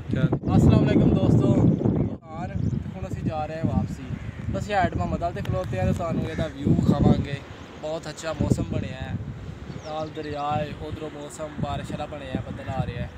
अस्सलाम वालेकुम दोस्तों, और हुण असीं जा रहे हैं वापसी। बस हैड मोहम्मद अल ते खलोते हैं तो तुहानूं इहदा व्यू खावांगे। बहुत अच्छा मौसम बनिया है, नाल दरिया है, उधरों मौसम बारिश वाला बनिया है, बदल आ रहा है।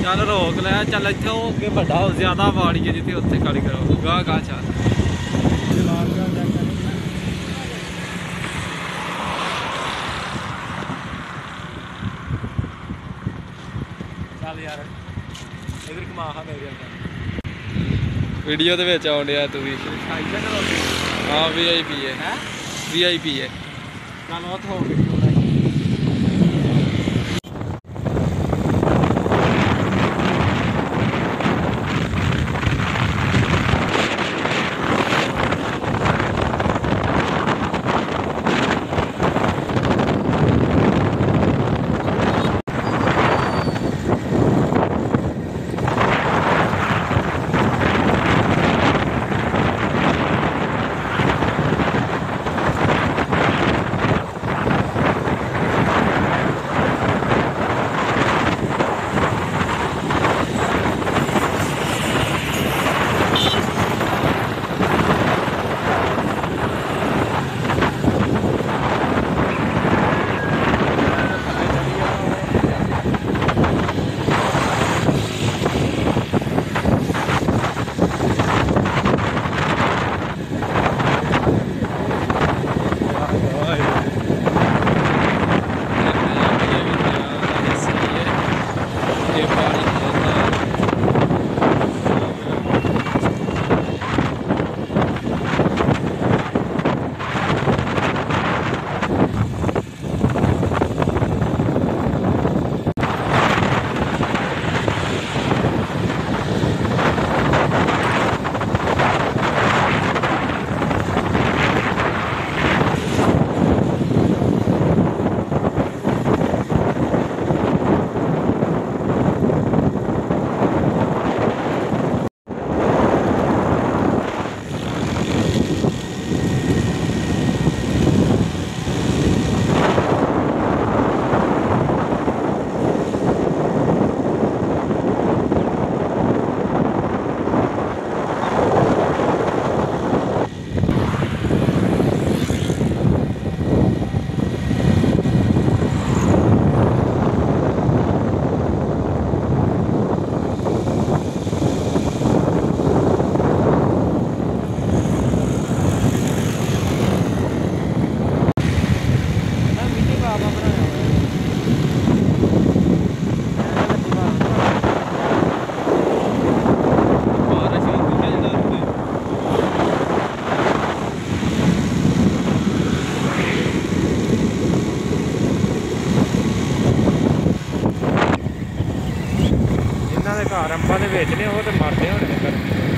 चल रोक लै, चल इत्थे अगे बड़ा ज्यादा वाड़ी है जिथे उत्थे खड़ी करो गाह गाह चल चल यार इधर घुमा हा मेरे वीडियो दे विच आउण डिया तू भी। हाँ VIP है, VIP है। चल वो तो घर अंबा के बेच ने वो तो मरते होने।